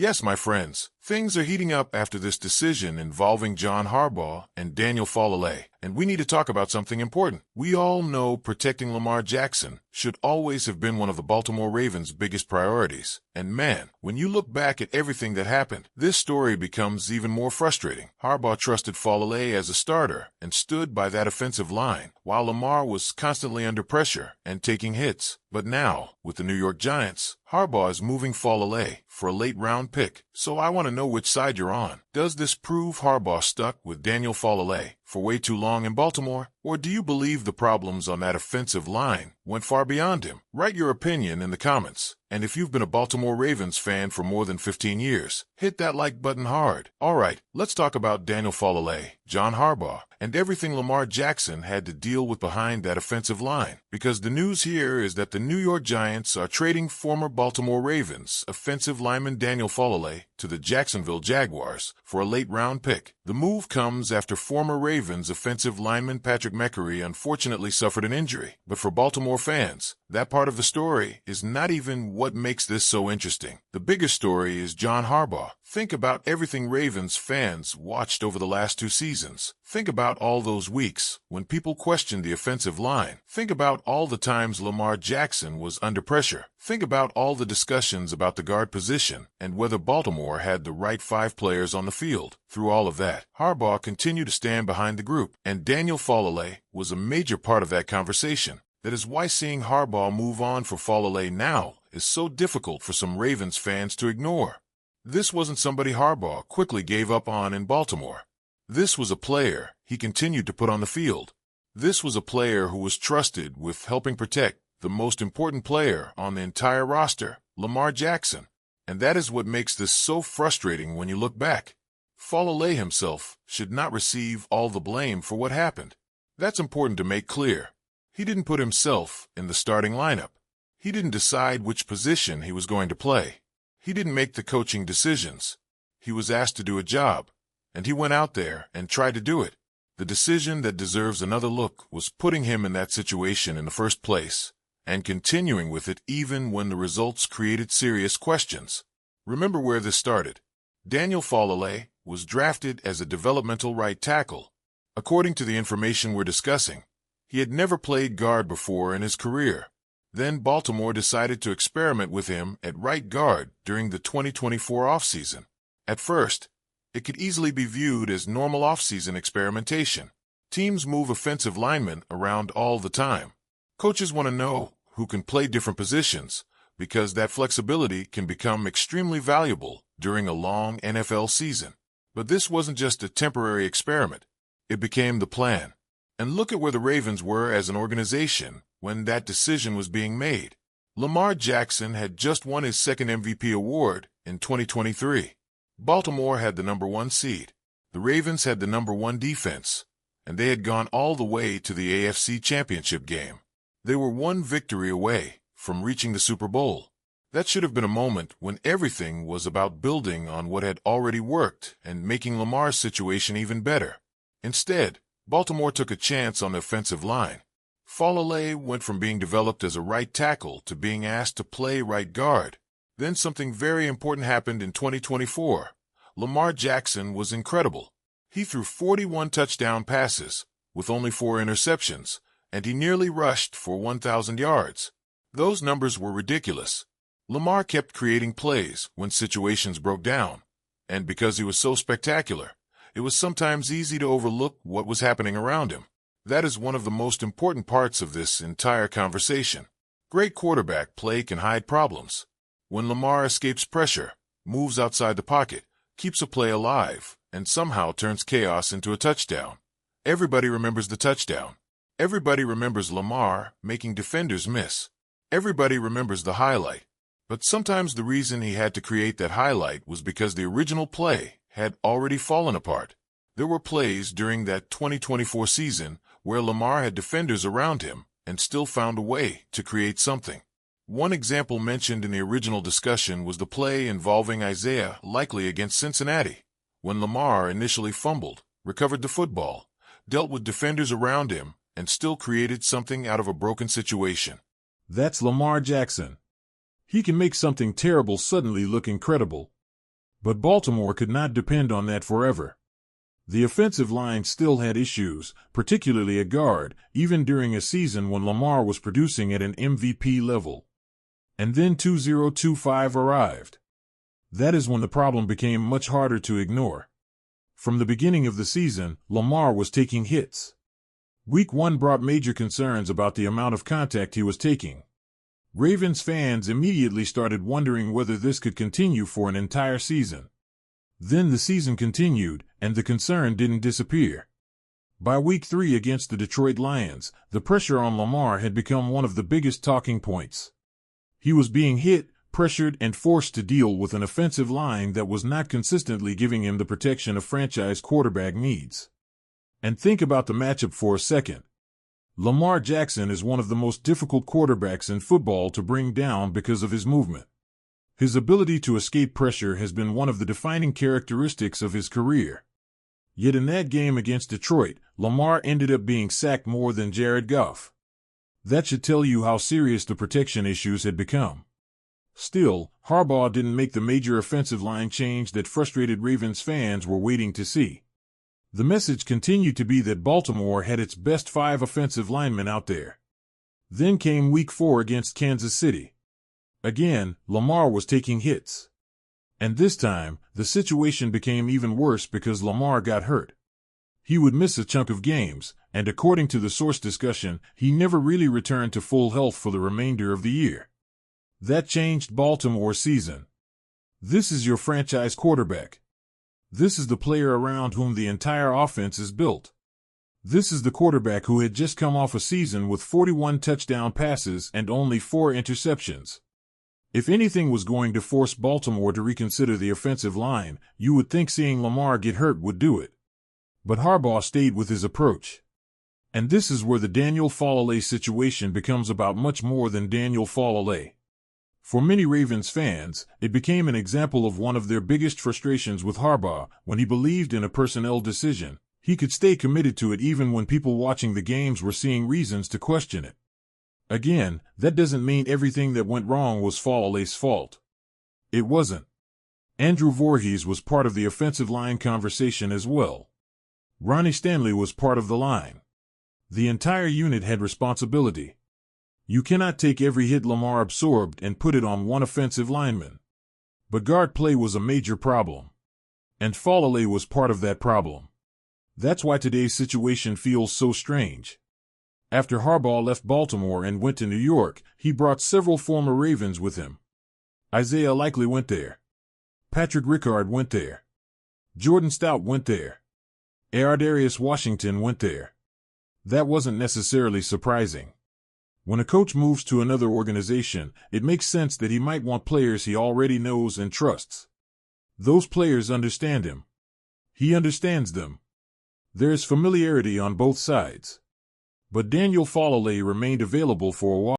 Yes, my friends, things are heating up after this decision involving John Harbaugh and Daniel Falale, and we need to talk about something important. We all know protecting Lamar Jackson should always have been one of the Baltimore Ravens' biggest priorities. And man, when you look back at everything that happened, this story becomes even more frustrating. Harbaugh trusted Falale as a starter and stood by that offensive line, while Lamar was constantly under pressure and taking hits. But now, with the New York Giants, Harbaugh is moving Falale for a late-round pick. So I want to know which side you're on. Does this prove Harbaugh stuck with Daniel Falale for way too long in Baltimore? Or do you believe the problems on that offensive line went far beyond him? Write your opinion in the comments. And if you've been a Baltimore Ravens fan for more than 15 years, hit that like button hard. All right, let's talk about Daniel Falale, John Harbaugh, and everything Lamar Jackson had to deal with behind that offensive line. Because the news here is that the New York Giants are trading former Baltimore Ravens offensive lineman Daniel Falale to the Jacksonville Jaguars for a late-round pick. The move comes after former Ravens offensive lineman Patrick McCrary unfortunately suffered an injury. But for Baltimore fans, that part of the story is not even what makes this so interesting. The bigger story is John Harbaugh. Think about everything Ravens fans watched over the last 2 seasons. Think about all those weeks when people questioned the offensive line. Think about all the times Lamar Jackson was under pressure. Think about all the discussions about the guard position and whether Baltimore had the right 5 players on the field. Through all of that, Harbaugh continued to stand behind the group, and Daniel Falale was a major part of that conversation. That is why seeing Harbaugh move on for Falale now is so difficult for some Ravens fans to ignore. This wasn't somebody Harbaugh quickly gave up on in Baltimore. This was a player he continued to put on the field. This was a player who was trusted with helping protect the most important player on the entire roster, Lamar Jackson. And that is what makes this so frustrating when you look back. Falale himself should not receive all the blame for what happened. That's important to make clear. He didn't put himself in the starting lineup. He didn't decide which position he was going to play. He didn't make the coaching decisions. He was asked to do a job, and he went out there and tried to do it. The decision that deserves another look was putting him in that situation in the first place, and continuing with it even when the results created serious questions. Remember where this started. Daniel Falale was drafted as a developmental right tackle. According to the information we're discussing, he had never played guard before in his career. Then Baltimore decided to experiment with him at right guard during the 2024 offseason. At first, it could easily be viewed as normal offseason experimentation. Teams move offensive linemen around all the time. Coaches want to know who can play different positions because that flexibility can become extremely valuable during a long NFL season. But this wasn't just a temporary experiment. It became the plan. And look at where the Ravens were as an organization when that decision was being made. Lamar Jackson had just won his second MVP award in 2023. Baltimore had the #1 seed. The Ravens had the #1 defense, and they had gone all the way to the AFC Championship game. They were one victory away from reaching the Super Bowl. That should have been a moment when everything was about building on what had already worked and making Lamar's situation even better. Instead, Baltimore took a chance on the offensive line. Falale went from being developed as a right tackle to being asked to play right guard. Then something very important happened in 2024. Lamar Jackson was incredible. He threw 41 touchdown passes with only 4 interceptions, and he nearly rushed for 1,000 yards. Those numbers were ridiculous. Lamar kept creating plays when situations broke down, and because he was so spectacular, it was sometimes easy to overlook what was happening around him. That is one of the most important parts of this entire conversation. Great quarterback play can hide problems. When Lamar escapes pressure, moves outside the pocket, keeps a play alive, and somehow turns chaos into a touchdown, everybody remembers the touchdown. Everybody remembers Lamar making defenders miss. Everybody remembers the highlight. But sometimes the reason he had to create that highlight was because the original play had already fallen apart. There were plays during that 2024 season where Lamar had defenders around him and still found a way to create something. One example mentioned in the original discussion was the play involving Isaiah Likely against Cincinnati, when Lamar initially fumbled, recovered the football, dealt with defenders around him, and still created something out of a broken situation. That's Lamar Jackson. He can make something terrible suddenly look incredible. But Baltimore could not depend on that forever. The offensive line still had issues, particularly at guard, even during a season when Lamar was producing at an MVP level. And then 2025 arrived. That is when the problem became much harder to ignore. From the beginning of the season, Lamar was taking hits. Week 1 brought major concerns about the amount of contact he was taking. Ravens fans immediately started wondering whether this could continue for an entire season. Then the season continued, and the concern didn't disappear. By week 3 against the Detroit Lions, the pressure on Lamar had become one of the biggest talking points. He was being hit, pressured, and forced to deal with an offensive line that was not consistently giving him the protection a franchise quarterback needs. And think about the matchup for a second. Lamar Jackson is one of the most difficult quarterbacks in football to bring down because of his movement. His ability to escape pressure has been one of the defining characteristics of his career. Yet in that game against Detroit, Lamar ended up being sacked more than Jared Goff. That should tell you how serious the protection issues had become. Still, Harbaugh didn't make the major offensive line change that frustrated Ravens fans were waiting to see. The message continued to be that Baltimore had its best 5 offensive linemen out there. Then came Week 4 against Kansas City. Again, Lamar was taking hits. And this time, the situation became even worse because Lamar got hurt. He would miss a chunk of games, and according to the source discussion, he never really returned to full health for the remainder of the year. That changed Baltimore's season. This is your franchise quarterback. This is the player around whom the entire offense is built. This is the quarterback who had just come off a season with 41 touchdown passes and only 4 interceptions. If anything was going to force Baltimore to reconsider the offensive line, you would think seeing Lamar get hurt would do it. But Harbaugh stayed with his approach. And this is where the Daniel Falale situation becomes about much more than Daniel Falale. For many Ravens fans, it became an example of one of their biggest frustrations with Harbaugh. When he believed in a personnel decision, he could stay committed to it even when people watching the games were seeing reasons to question it. Again, that doesn't mean everything that went wrong was Falale's fault. It wasn't. Andrew Voorhees was part of the offensive line conversation as well. Ronnie Stanley was part of the line. The entire unit had responsibility. You cannot take every hit Lamar absorbed and put it on one offensive lineman. But guard play was a major problem. And Falale was part of that problem. That's why today's situation feels so strange. After Harbaugh left Baltimore and went to New York, he brought several former Ravens with him. Isaiah Likely went there. Patrick Ricard went there. Jordan Stout went there. Darius Washington went there. That wasn't necessarily surprising. When a coach moves to another organization, it makes sense that he might want players he already knows and trusts. Those players understand him. He understands them. There is familiarity on both sides. But Daniel Falale remained available for a while.